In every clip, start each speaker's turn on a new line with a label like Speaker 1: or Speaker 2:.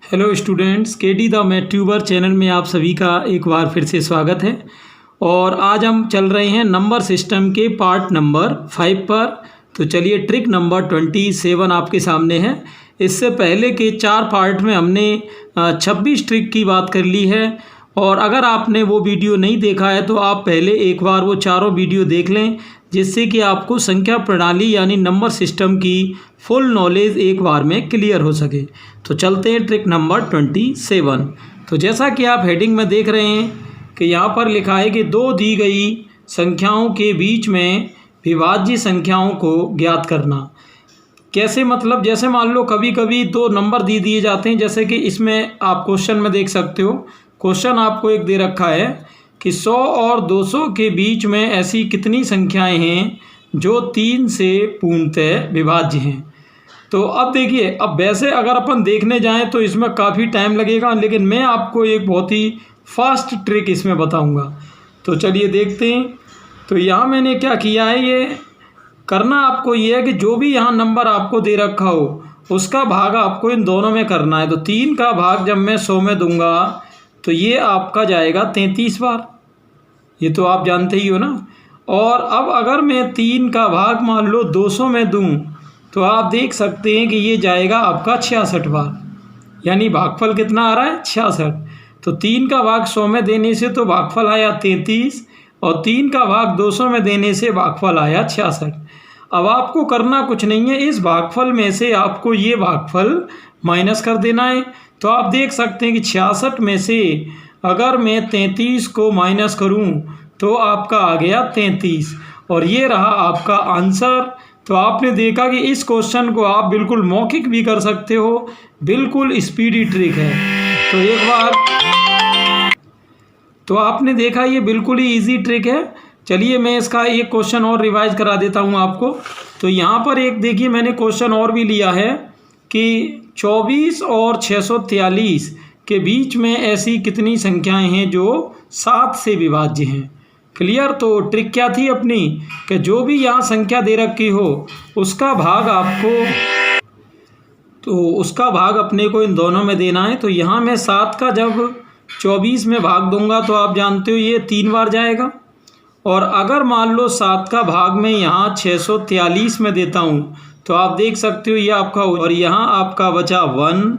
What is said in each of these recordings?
Speaker 1: Hello students, KD the math tuber channel में आप सभी का एक बार फिर से स्वागत है। और आज हम चल रहे हैं नंबर सिस्टम के पार्ट नंबर 5 पर। तो चलिए, ट्रिक नंबर 27 आपके सामने है। इससे पहले के 4 पार्ट में हमने 26 ट्रिक की बात कर ली है। और अगर आपने वो वीडियो नहीं देखा है तो आप पहले एक बार वो चारों वीडियो देख लें, जिससे कि आपको संख्या प्रणाली यानी नंबर सिस्टम की फुल नॉलेज एक बार में क्लियर हो सके। तो चलते हैं ट्रिक नंबर 27। तो जैसा कि आप हेडिंग में देख रहे हैं कि यहाँ पर लिखा है कि दो दी गई संख्याओं के बीच में विभाज्य संख्याओं को ज्ञात करना। कैसे, मतलब जैसे मान लो कभी कभी दो नंबर दिए जाते हैं, जैसे कि इसमें आप क्वेश्चन में देख सकते हो। क्वेश्चन आपको एक दे रखा है कि 100 और 200 के बीच में ऐसी कितनी संख्याएं हैं जो 3 से पूर्णतः विभाज्य हैं। तो अब देखिए, अब वैसे अगर अपन देखने जाएं तो इसमें काफ़ी टाइम लगेगा, लेकिन मैं आपको एक बहुत ही फास्ट ट्रिक इसमें बताऊंगा। तो चलिए देखते हैं। तो यहाँ मैंने क्या किया है, ये करना आपको ये है कि जो भी यहाँ नंबर आपको दे रखा हो उसका भाग आपको इन दोनों में करना है। तो 3 का भाग जब मैं 100 में दूंगा तो ये आपका जाएगा 33 बार, ये तो आप जानते ही हो ना। और अब अगर मैं 3 का भाग मान लो 200 में दूं तो आप देख सकते हैं कि ये जाएगा आपका 66 बार, यानी भागफल कितना आ रहा है, 66। तो 3 का भाग 100 में देने से तो भागफल आया 33, और 3 का भाग 200 में देने से भागफल आया 66। अब आपको करना कुछ नहीं है, इस भागफल में से आपको ये भागफल माइनस कर देना है। तो आप देख सकते हैं कि 66 में से अगर मैं 33 को माइनस करूं तो आपका आ गया 33, और ये रहा आपका आंसर। तो आपने देखा कि इस क्वेश्चन को आप बिल्कुल मौखिक भी कर सकते हो, बिल्कुल स्पीडी ट्रिक है। तो एक बार तो आपने देखा ये बिल्कुल ही इजी ट्रिक है। चलिए मैं इसका एक क्वेश्चन और रिवाइज करा देता हूँ आपको। तो यहाँ पर एक देखिए, मैंने क्वेश्चन और भी लिया है कि 24 और 643 के बीच में ऐसी कितनी संख्याएं हैं जो 7 से विभाज्य हैं। क्लियर। तो ट्रिक क्या थी अपनी, कि जो भी यहाँ संख्या दे रखी हो उसका भाग अपने को इन दोनों में देना है। तो यहाँ मैं 7 का जब 24 में भाग दूंगा तो आप जानते हो ये 3 बार जाएगा। और अगर मान लो 7 का भाग मैं यहाँ 643 में देता हूँ तो आप देख सकते हो ये आपका, और यहाँ आपका बचा 1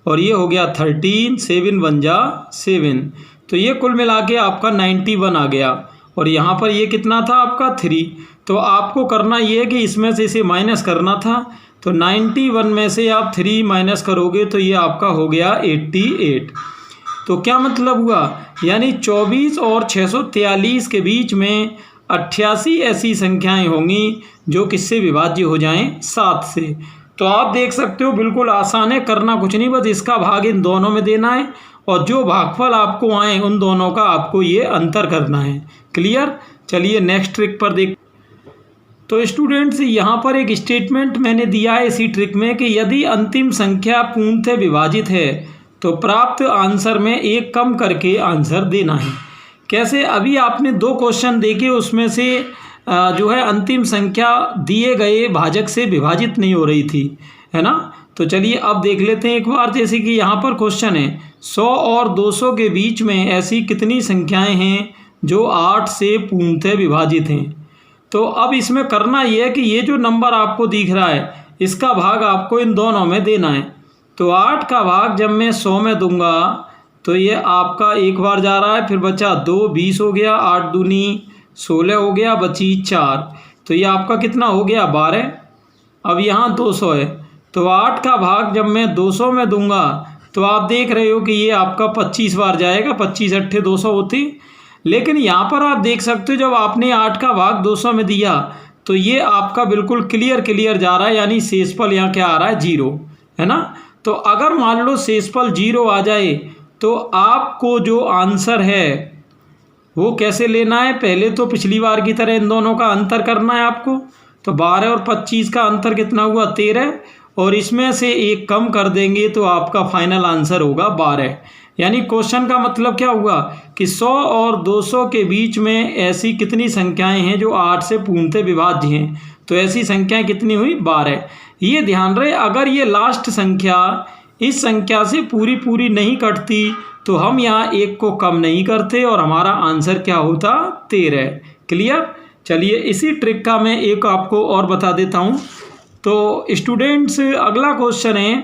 Speaker 1: और ये हो गया 13, 7 1 जा 7। तो ये कुल मिला के आपका 91 आ गया। और यहाँ पर ये कितना था आपका 3। तो आपको करना ये है कि इसमें से इसे माइनस करना था। तो 91 में से आप 3 माइनस करोगे तो ये आपका हो गया 88। तो क्या मतलब हुआ, यानी 24 और 643 के बीच में 88 ऐसी संख्याएं होंगी जो किससे विभाज्य हो जाएं, 7 से। तो आप देख सकते हो बिल्कुल आसान है, करना कुछ नहीं, बस इसका भाग इन दोनों में देना है और जो भागफल आपको आए उन दोनों का आपको ये अंतर करना है। क्लियर। चलिए नेक्स्ट ट्रिक पर देख। तो स्टूडेंट्स, यहाँ पर एक स्टेटमेंट मैंने दिया है इसी ट्रिक में कि यदि अंतिम संख्या पूर्णतः विभाजित है तो प्राप्त आंसर में एक कम करके आंसर देना है। कैसे, अभी आपने 2 क्वेश्चन देखे, उसमें से जो है अंतिम संख्या दिए गए भाजक से विभाजित नहीं हो रही थी, है ना। तो चलिए अब देख लेते हैं एक बार। जैसे कि यहाँ पर क्वेश्चन है 100 और 200 के बीच में ऐसी कितनी संख्याएं हैं जो 8 से पूर्णतः विभाजित हैं। तो अब इसमें करना ये है कि ये जो नंबर आपको दिख रहा है इसका भाग आपको इन दोनों में देना है। तो 8 का भाग जब मैं 100 में दूंगा तो ये आपका एक बार जा रहा है, फिर बचा 2, 20 हो गया, 8 दूनी 16 हो गया, बची 4। तो ये आपका कितना हो गया, 12। अब यहाँ 200 है, तो 8 का भाग जब मैं 200 में दूंगा तो आप देख रहे हो कि ये आपका 25 बार जाएगा, 25 अट्ठे 200 होती। लेकिन यहाँ पर आप देख सकते हो जब आपने 8 का भाग 200 में दिया तो ये आपका बिल्कुल क्लियर जा रहा है, यानी शेषफल यहाँ क्या आ रहा है, 0, है ना। तो अगर मान लो शेषफल 0 आ जाए तो आपको जो आंसर है वो कैसे लेना है, पहले तो पिछली बार की तरह इन दोनों का अंतर करना है आपको। तो 12 और 25 का अंतर कितना हुआ, 13, और इसमें से एक कम कर देंगे तो आपका फाइनल आंसर होगा 12। यानी क्वेश्चन का मतलब क्या हुआ कि 100 और 200 के बीच में ऐसी कितनी संख्याएं हैं जो 8 से पूर्णतः विभाज्य हैं। तो ऐसी संख्याएं कितनी हुई, 12। ये ध्यान रहे, अगर ये लास्ट संख्या इस संख्या से पूरी पूरी नहीं कटती तो हम यहाँ 1 को कम नहीं करते और हमारा आंसर क्या होता 13। क्लियर। चलिए इसी ट्रिक का मैं एक आपको और बता देता हूँ। तो स्टूडेंट्स अगला क्वेश्चन है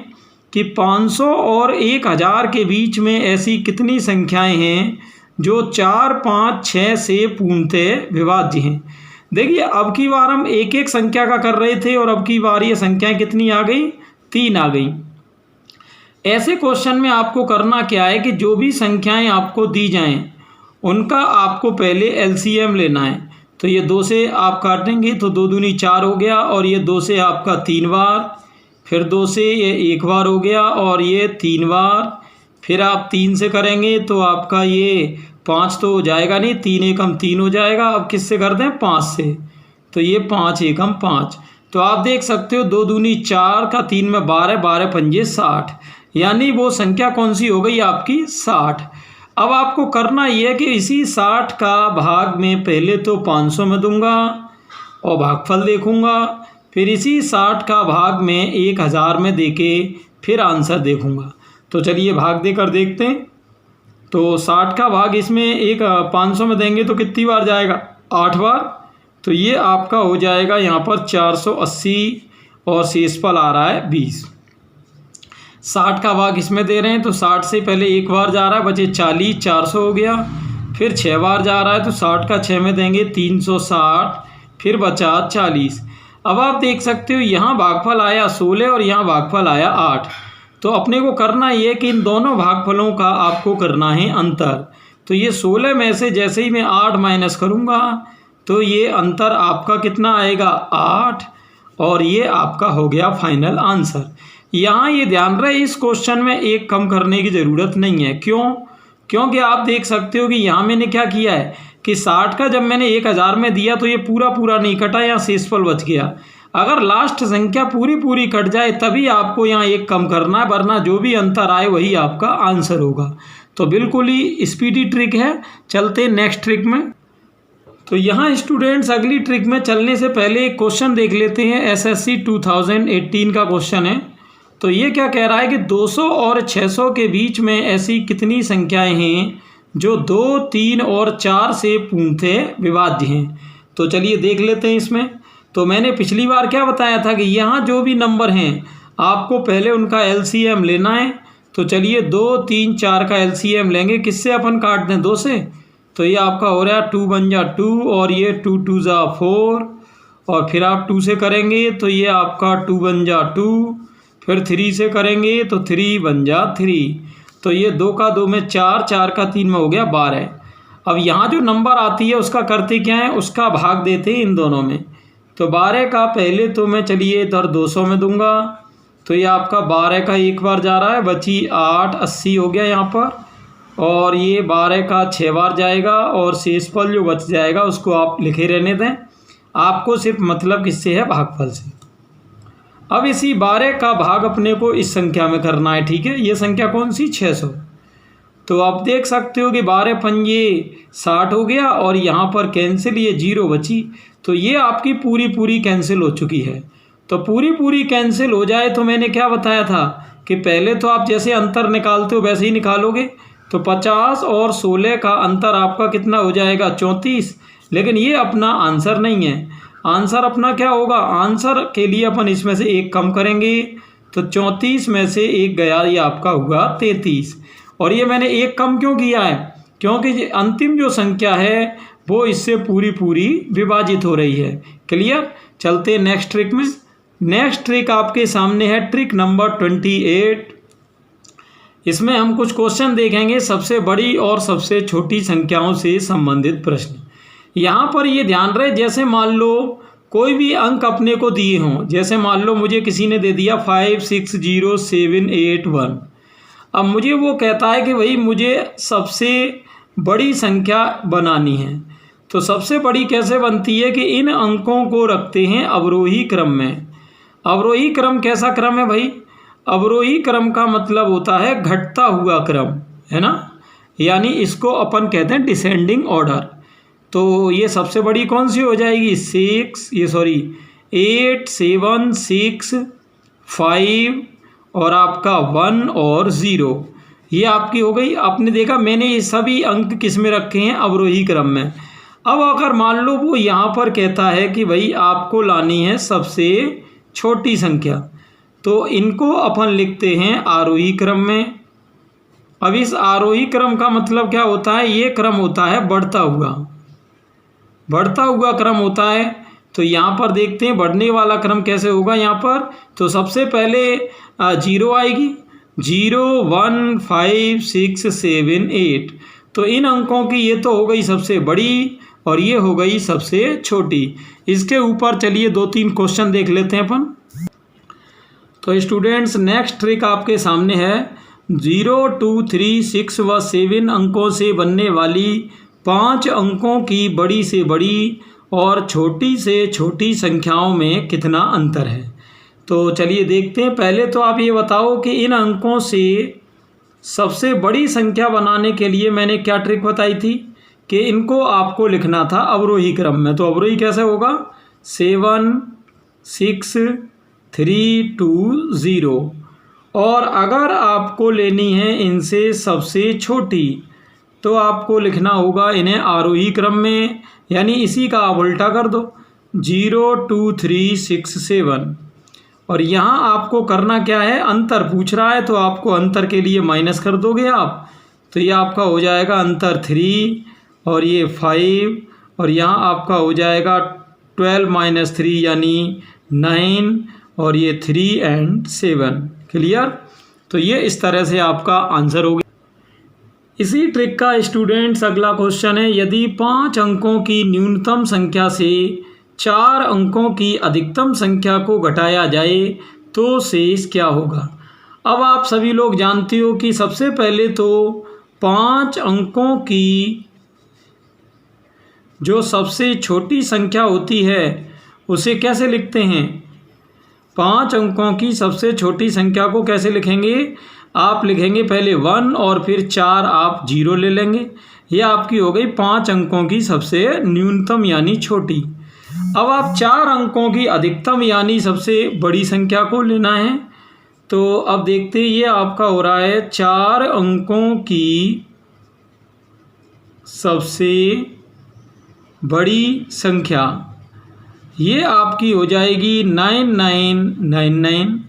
Speaker 1: कि 500 और 1000 के बीच में ऐसी कितनी संख्याएं हैं जो 4, 5, 6 से पूर्णतः विभाज्य हैं। देखिए अब की बार हम एक एक संख्या का कर रहे थे और अब की बार ये संख्याएं कितनी आ गई 3 आ गई। ऐसे क्वेश्चन में आपको करना क्या है कि जो भी संख्याएं आपको दी जाएं उनका आपको पहले एलसीएम लेना है। तो ये 2 से आप काटेंगे तो 2 दूनी 4 हो गया और ये 2 से आपका 3 बार, फिर 2 से ये 1 बार हो गया और ये 3 बार, फिर आप 3 से करेंगे तो आपका ये 5 तो हो जाएगा नहीं, 3 एकम 3 हो जाएगा। अब किससे कर दें 5 से, तो ये 5 एकम 5। तो आप देख सकते हो 2 दूनी 4 का 3 में 12, 12 पंजे 60, यानी वो संख्या कौन सी हो गई आपकी 60। अब आपको करना ये है कि इसी 60 का भाग में पहले तो 500 में दूंगा और भागफल देखूंगा, फिर इसी 60 का भाग में 1000 में देके फिर आंसर देखूंगा। तो चलिए भाग देकर देखते हैं। तो 60 का भाग इसमें 500 में देंगे तो कितनी बार जाएगा 8 बार। तो ये आपका हो जाएगा यहाँ पर 480 और शेषफल आ रहा है 20। 60 का भाग इसमें दे रहे हैं तो 60 से पहले 1 बार जा रहा है, बचे 40, 400 हो गया। फिर 6 बार जा रहा है तो 60 का 6 में देंगे 360, फिर बचा 40। अब आप देख सकते हो यहाँ भागफल आया 16 और यहाँ भागफल आया 8। तो अपने को करना ये कि इन दोनों भागफलों का आपको करना है अंतर। तो ये 16 में से जैसे ही मैं 8 माइनस करूँगा तो ये अंतर आपका कितना आएगा 8 और ये आपका हो गया फाइनल आंसर। यहाँ ये ध्यान रहे इस क्वेश्चन में 1 कम करने की ज़रूरत नहीं है। क्यों? क्योंकि आप देख सकते हो कि यहाँ मैंने क्या किया है कि 60 का जब मैंने 1000 में दिया तो ये पूरा पूरा नहीं कटा, यहाँ शेषफल बच गया। अगर लास्ट संख्या पूरी पूरी कट जाए तभी आपको यहाँ 1 कम करना है, वरना जो भी अंतर आए वही आपका आंसर होगा। तो बिल्कुल ही स्पीडी ट्रिक है। चलते नेक्स्ट ट्रिक में। तो यहाँ स्टूडेंट्स अगली ट्रिक में चलने से पहले एक क्वेश्चन देख लेते हैं। एसएससी 2018 का क्वेश्चन है। तो ये क्या कह रहा है कि 200 और 600 के बीच में ऐसी कितनी संख्याएं हैं जो 2, 3 और 4 से पूर्णतः विभाज्य हैं। तो चलिए देख लेते हैं इसमें। तो मैंने पिछली बार क्या बताया था कि यहाँ जो भी नंबर हैं आपको पहले उनका एलसीएम लेना है। तो चलिए 2, 3, 4 का एलसीएम लेंगे। किससे अपन काट दें 2 से, तो ये आपका हो रहा है 2 बन जा 2 और ये 2 2 जा 4 और फिर आप 2 से करेंगे तो ये आपका 2 बन जा 2, फिर 3 से करेंगे तो 3 बन जा 3। तो ये 2 का 2 में 4, 4 का 3 में हो गया 12। अब यहाँ जो नंबर आती है उसका करते क्या है, उसका भाग देते हैं इन दोनों में। तो 12 का पहले तो मैं चलिए इधर 200 में दूंगा तो ये आपका 12 का 1 बार जा रहा है, बची 8, 80 हो गया यहाँ पर। और ये 12 का 6 बार जाएगा और शेषफल जो बच जाएगा उसको आप लिखे रहने दें। आपको सिर्फ मतलब किससे है, भागफल से। अब इसी 12 का भाग अपने को इस संख्या में करना है। ठीक है, ये संख्या कौन सी 600। तो आप देख सकते हो कि 12 पंजे 60 हो गया और यहाँ पर कैंसिल ये 0 बची। तो ये आपकी पूरी पूरी कैंसिल हो चुकी है। तो पूरी पूरी कैंसिल हो जाए तो मैंने क्या बताया था कि पहले तो आप जैसे अंतर निकालते हो वैसे ही निकालोगे। तो 50 और 16 का अंतर आपका कितना हो जाएगा 34। लेकिन ये अपना आंसर नहीं है। आंसर अपना क्या होगा, आंसर के लिए अपन इसमें से 1 कम करेंगे। तो 34 में से 1 गया, ये आपका हुआ 33। और ये मैंने 1 कम क्यों किया है, क्योंकि अंतिम जो संख्या है वो इससे पूरी पूरी विभाजित हो रही है। क्लियर। चलते नेक्स्ट ट्रिक में। नेक्स्ट ट्रिक आपके सामने है ट्रिक नंबर 28। इसमें हम कुछ क्वेश्चन देखेंगे, सबसे बड़ी और सबसे छोटी संख्याओं से संबंधित प्रश्न। यहाँ पर ये ध्यान रहे, जैसे मान लो कोई भी अंक अपने को दिए हों, जैसे मान लो मुझे किसी ने दे दिया 5, 6, 0, 7, 8, 1। अब मुझे वो कहता है कि भाई मुझे सबसे बड़ी संख्या बनानी है। तो सबसे बड़ी कैसे बनती है कि इन अंकों को रखते हैं अवरोही क्रम में। अवरोही क्रम कैसा क्रम है भाई, अवरोही क्रम का मतलब होता है घटता हुआ क्रम, है ना, यानी इसको अपन कहते हैं डिसेंडिंग ऑर्डर। तो ये सबसे बड़ी कौन सी हो जाएगी 8, 7, 6, 5 और आपका 1 और 0, ये आपकी हो गई। आपने देखा मैंने ये सभी अंक किस में रखे हैं, अवरोही क्रम में। अब अगर मान लो वो यहाँ पर कहता है कि भाई आपको लानी है सबसे छोटी संख्या, तो इनको अपन लिखते हैं आरोही क्रम में। अब इस आरोही क्रम का मतलब क्या होता है, ये क्रम होता है बढ़ता हुआ क्रम होता है। तो यहाँ पर देखते हैं बढ़ने वाला क्रम कैसे होगा। यहाँ पर तो सबसे पहले 0 आएगी, 0 1 5 6 7 8। तो इन अंकों की ये तो हो गई सबसे बड़ी और ये हो गई सबसे छोटी। इसके ऊपर चलिए 2-3 क्वेश्चन देख लेते हैं अपन। तो स्टूडेंट्स नेक्स्ट ट्रिक आपके सामने है। 0 2 3 6 व 7 अंकों से बनने वाली 5 अंकों की बड़ी से बड़ी और छोटी से छोटी संख्याओं में कितना अंतर है। तो चलिए देखते हैं। पहले तो आप ये बताओ कि इन अंकों से सबसे बड़ी संख्या बनाने के लिए मैंने क्या ट्रिक बताई थी कि इनको आपको लिखना था अवरोही क्रम में। तो अवरोही कैसे होगा, 7 6 3 2 0। और अगर आपको लेनी है इनसे सबसे छोटी तो आपको लिखना होगा इन्हें आरोही क्रम में, यानी इसी का आप उल्टा कर दो, 0 2 3 6 7। और यहाँ आपको करना क्या है, अंतर पूछ रहा है तो आपको अंतर के लिए माइनस कर दोगे आप, तो ये आपका हो जाएगा अंतर 3 और ये 5 और यहाँ आपका हो जाएगा 12 - 3 यानी 9 और ये 3 और 7। क्लियर। तो ये इस तरह से आपका आंसर हो गया। इसी ट्रिक का स्टूडेंट्स अगला क्वेश्चन है। यदि 5 अंकों की न्यूनतम संख्या से 4 अंकों की अधिकतम संख्या को घटाया जाए तो शेष क्या होगा। अब आप सभी लोग जानते हो कि सबसे पहले तो 5 अंकों की जो सबसे छोटी संख्या होती है उसे कैसे लिखते हैं। 5 अंकों की सबसे छोटी संख्या को कैसे लिखेंगे, आप लिखेंगे पहले 1 और फिर 4 आप 0 ले लेंगे। ये आपकी हो गई 5 अंकों की सबसे न्यूनतम यानी छोटी। अब आप 4 अंकों की अधिकतम यानी सबसे बड़ी संख्या को लेना है। तो अब देखते हैं ये आपका हो रहा है 4 अंकों की सबसे बड़ी संख्या, ये आपकी हो जाएगी 9999।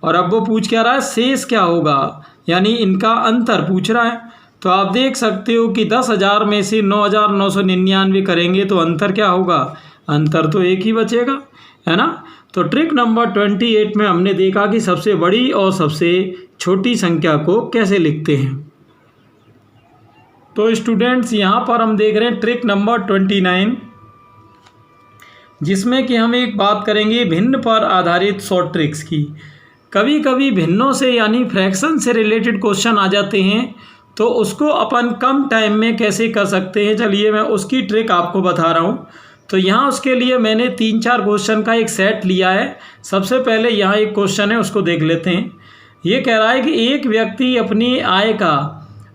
Speaker 1: और अब वो पूछ क्या रहा है, शेष क्या होगा, यानी इनका अंतर पूछ रहा है। तो आप देख सकते हो कि 10,000 में से 9,999 करेंगे तो अंतर क्या होगा, अंतर तो एक ही बचेगा, है ना। तो ट्रिक नंबर 28 में हमने देखा कि सबसे बड़ी और सबसे छोटी संख्या को कैसे लिखते हैं। तो स्टूडेंट्स यहाँ पर हम देख रहे हैं ट्रिक नंबर 29, जिसमें कि हम एक बात करेंगे भिन्न पर आधारित शॉर्ट ट्रिक्स की। कभी कभी भिन्नों से यानी फ्रैक्शन से रिलेटेड क्वेश्चन आ जाते हैं तो उसको अपन कम टाइम में कैसे कर सकते हैं, चलिए मैं उसकी ट्रिक आपको बता रहा हूँ। तो यहाँ उसके लिए मैंने 3-4 क्वेश्चन का एक सेट लिया है। सबसे पहले यहाँ एक क्वेश्चन है उसको देख लेते हैं। ये कह रहा है कि एक व्यक्ति अपनी आय का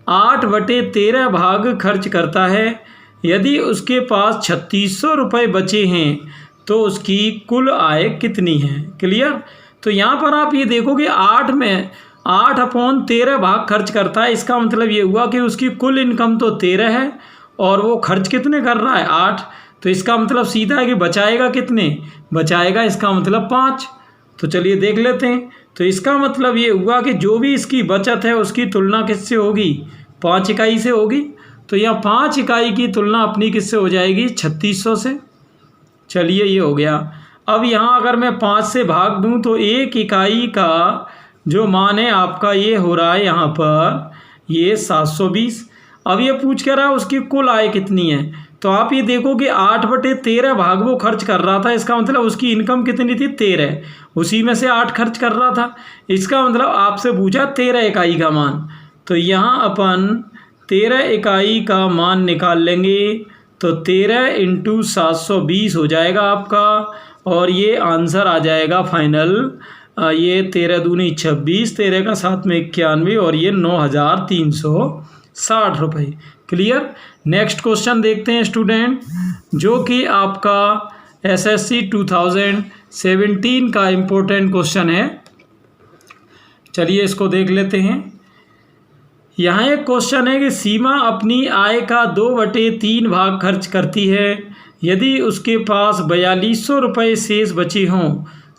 Speaker 1: 8/13 भाग खर्च करता है। यदि उसके पास 3600 रुपये बचे हैं तो उसकी कुल आय कितनी है। क्लियर। तो यहाँ पर आप ये देखो कि 8 में 8/13 भाग खर्च करता है, इसका मतलब ये हुआ कि उसकी कुल इनकम तो 13 है और वो खर्च कितने कर रहा है, 8। तो इसका मतलब सीधा है कि बचाएगा कितने, बचाएगा इसका मतलब 5। तो चलिए देख लेते हैं। तो इसका मतलब ये हुआ कि जो भी इसकी बचत है उसकी तुलना किससे होगी, 5 इकाई से होगी। तो यहाँ 5 इकाई की तुलना अपनी किससे हो जाएगी, 3600 से। चलिए ये हो गया। अब यहाँ अगर मैं 5 से भाग दूँ तो 1 इकाई का जो मान है आपका ये हो रहा है यहाँ पर ये 720। अब ये पूछ कर रहा है उसकी कुल आय कितनी है। तो आप ये देखो कि 8/13 भाग वो खर्च कर रहा था, इसका मतलब उसकी इनकम कितनी थी, 13, उसी में से 8 खर्च कर रहा था। इसका मतलब आपसे पूछा 13 इकाई का मान। तो यहाँ अपन 13 इकाई का मान निकाल लेंगे। तो 13 × 720 हो जाएगा आपका और ये आंसर आ जाएगा फाइनल। ये 13 दूनी 26, 13 का 7 में 91 और ये 9360 रुपये। क्लियर। नेक्स्ट क्वेश्चन देखते हैं स्टूडेंट, जो कि आपका SSC 2017 का इम्पोर्टेंट क्वेश्चन है। चलिए इसको देख लेते हैं। यहाँ एक क्वेश्चन है कि सीमा अपनी आय का 2/3 भाग खर्च करती है। यदि उसके पास 4200 रुपये शेष बचे हों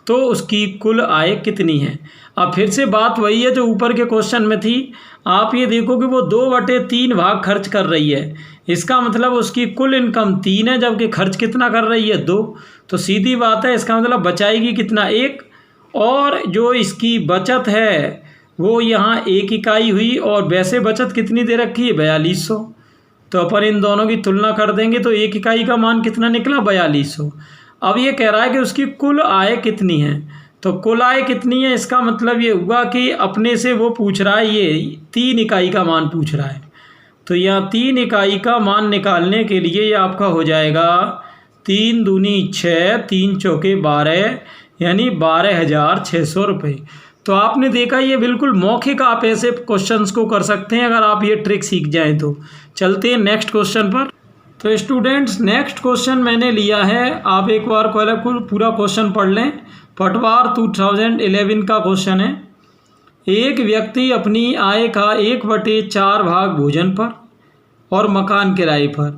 Speaker 1: तो उसकी कुल आय कितनी है। अब फिर से बात वही है जो ऊपर के क्वेश्चन में थी। आप ये देखो कि वो 2/3 भाग खर्च कर रही है, इसका मतलब उसकी कुल इनकम 3 है, जबकि खर्च कितना कर रही है 2। तो सीधी बात है, इसका मतलब बचाएगी कितना 1, और जो इसकी बचत है वो यहाँ 1 इकाई हुई, और वैसे बचत कितनी दे रखी है 4200। तो अपन इन दोनों की तुलना कर देंगे तो 1 इकाई का मान कितना निकला 4200। अब ये कह रहा है कि उसकी कुल आय कितनी है। तो कुल आय कितनी है, इसका मतलब ये हुआ कि अपने से वो पूछ रहा है, ये 3 इकाई का मान पूछ रहा है। तो यहाँ 3 इकाई का मान निकालने के लिए ये आपका हो जाएगा 3 दूनी 6, 3 चौके 12, यानी 12,600 रुपये। तो आपने देखा ये बिल्कुल मौखिक आप ऐसे क्वेश्चंस को कर सकते हैं अगर आप ये ट्रिक सीख जाएं तो। चलते हैं नेक्स्ट क्वेश्चन पर। तो स्टूडेंट्स नेक्स्ट क्वेश्चन मैंने लिया है, आप एक बार पूरा क्वेश्चन पढ़ लें। पटवार 2011 का क्वेश्चन है। एक व्यक्ति अपनी आय का 1/4 भाग भोजन पर और मकान किराए पर,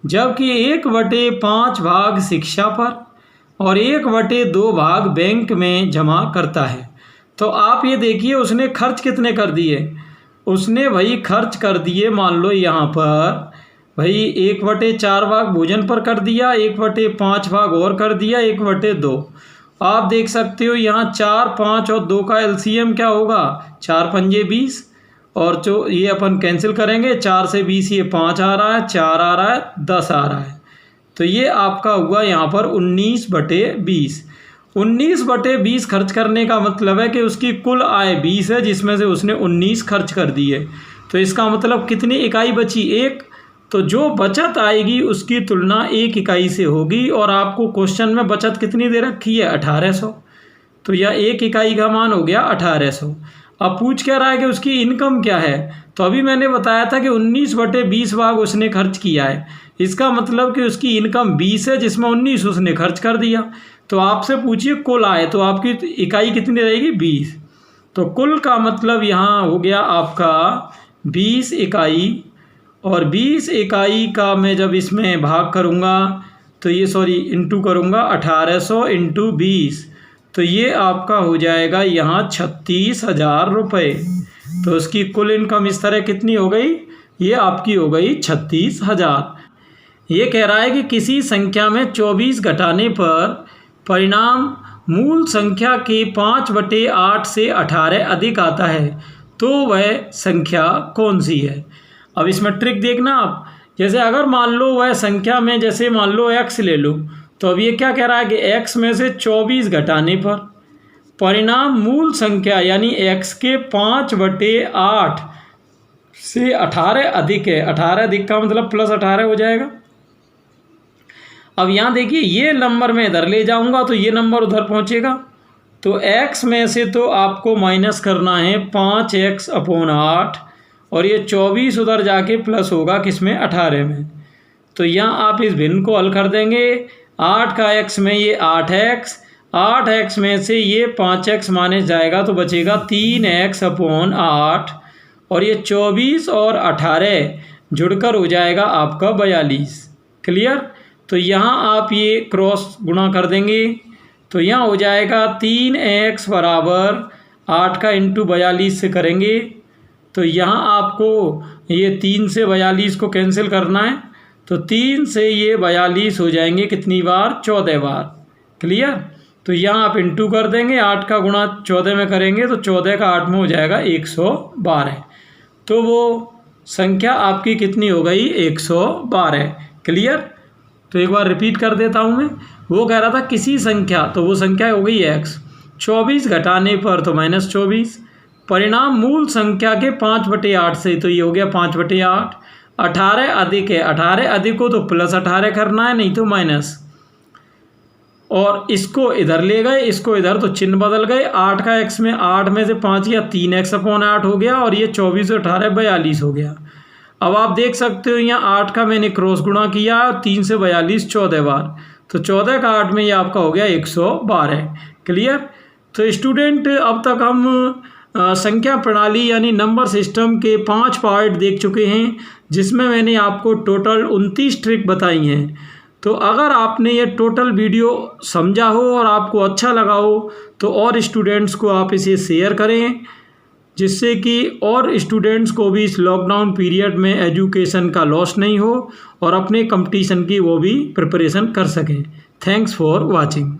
Speaker 1: जबकि 1/5 भाग शिक्षा पर और 1/2 भाग बैंक में जमा करता है। तो आप ये देखिए उसने खर्च कितने कर दिए। उसने भाई खर्च कर दिए, मान लो यहाँ पर भाई 1/4 भाग भोजन पर कर दिया, 1/5 भाग और कर दिया, 1/2। आप देख सकते हो यहाँ 4, 5 और 2 का एलसीएम क्या होगा 4 पंजे 20, और जो ये अपन कैंसिल करेंगे 4 से 20 ये 5 आ रहा है, 4 आ रहा है, 10 आ रहा है। तो ये आपका हुआ यहाँ पर 19/20। 19/20 खर्च करने का मतलब है कि उसकी कुल आय 20 है, जिसमें से उसने 19 खर्च कर दी है। तो इसका मतलब कितनी इकाई बची 1। तो जो बचत आएगी उसकी तुलना 1 इकाई से होगी, और आपको क्वेश्चन में बचत कितनी दे रखी है 1800। तो यह 1 इकाई का मान हो गया 1800। अब पूछ क्या रहा है कि उसकी इनकम क्या है। तो अभी मैंने बताया था कि 19/20 भाग उसने खर्च किया है, इसका मतलब कि उसकी इनकम 20 है, जिसमें 19 उसने खर्च कर दिया। तो आपसे पूछिए कुल आय, तो आपकी इकाई कितनी रहेगी 20। तो कुल का मतलब यहाँ हो गया आपका 20 इकाई, और 20 इकाई का मैं जब इसमें भाग करूँगा तो ये इंटू करूँगा 1800 इंटू 20, तो ये आपका हो जाएगा यहाँ 36,000 रुपये। तो उसकी कुल इनकम इस तरह कितनी हो गई, ये आपकी हो गई 36,000। ये कह रहा है कि किसी संख्या में 24 घटाने पर परिणाम मूल संख्या के 5/8 से 18 अधिक आता है, तो वह संख्या कौन सी है। अब इसमें ट्रिक देखना आप, जैसे अगर मान लो वह संख्या में, जैसे मान लो x ले लो, तो अब ये क्या कह रहा है कि x में से 24 घटाने पर परिणाम मूल संख्या यानी x के 5/8 से 18 अधिक है। 18 अधिक का मतलब +18 हो जाएगा। अब यहाँ देखिए ये नंबर मैं इधर ले जाऊँगा तो ये नंबर उधर पहुँचेगा। तो x में से तो आपको माइनस करना है 5x/8, और ये 24 उधर जाके प्लस होगा किसमें 18 में। तो यहाँ आप इस भिन्न को हल कर देंगे। 8 का x में ये 8x, 8x में से ये 5x माइनस जाएगा तो बचेगा 3x/8, और ये 24 और 18 जुड़कर हो जाएगा आपका 42। क्लियर। तो यहाँ आप ये क्रॉस गुणा कर देंगे तो यहाँ हो जाएगा 3x बराबर 8 का इंटू 42 से करेंगे तो यहाँ आपको ये 3 से 42 को कैंसिल करना है। तो 3 से ये 42 हो जाएंगे कितनी बार 14 बार। क्लियर। तो यहाँ आप इंटू कर देंगे, 8 का गुणा 14 में करेंगे तो 14 का 8 में हो जाएगा 112। तो वो संख्या आपकी कितनी हो गई 112। क्लियर। तो एक बार रिपीट कर देता हूँ मैं। वो कह रहा था किसी संख्या, तो वो संख्या हो गई x, 24 घटाने पर तो -24, परिणाम मूल संख्या के 5/8 से, तो ये हो गया 5/8। 18 अधिक है, 18 अधिक हो तो +18 करना है, नहीं तो माइनस, और इसको इधर ले गए, इसको इधर, तो चिन्ह बदल गए। 8 का x में 8 में से 5 गया, 3x/8 हो गया, और ये 24 और 18 42 हो गया। अब आप देख सकते हो यहाँ 8 का मैंने क्रॉस गुणा किया, 3 से 42 14 बार, तो 14 का 8 में ये आपका हो गया 112। क्लियर। तो स्टूडेंट अब तक हम संख्या प्रणाली यानी नंबर सिस्टम के 5 पार्ट देख चुके हैं, जिसमें मैंने आपको टोटल 29 ट्रिक बताई हैं। तो अगर आपने ये टोटल वीडियो समझा हो और आपको अच्छा लगा हो तो और स्टूडेंट्स को आप इसे शेयर करें, जिससे कि और स्टूडेंट्स को भी इस लॉकडाउन पीरियड में एजुकेशन का लॉस नहीं हो और अपने कंपटीशन की वो भी प्रिपरेशन कर सकें। Thanks for watching.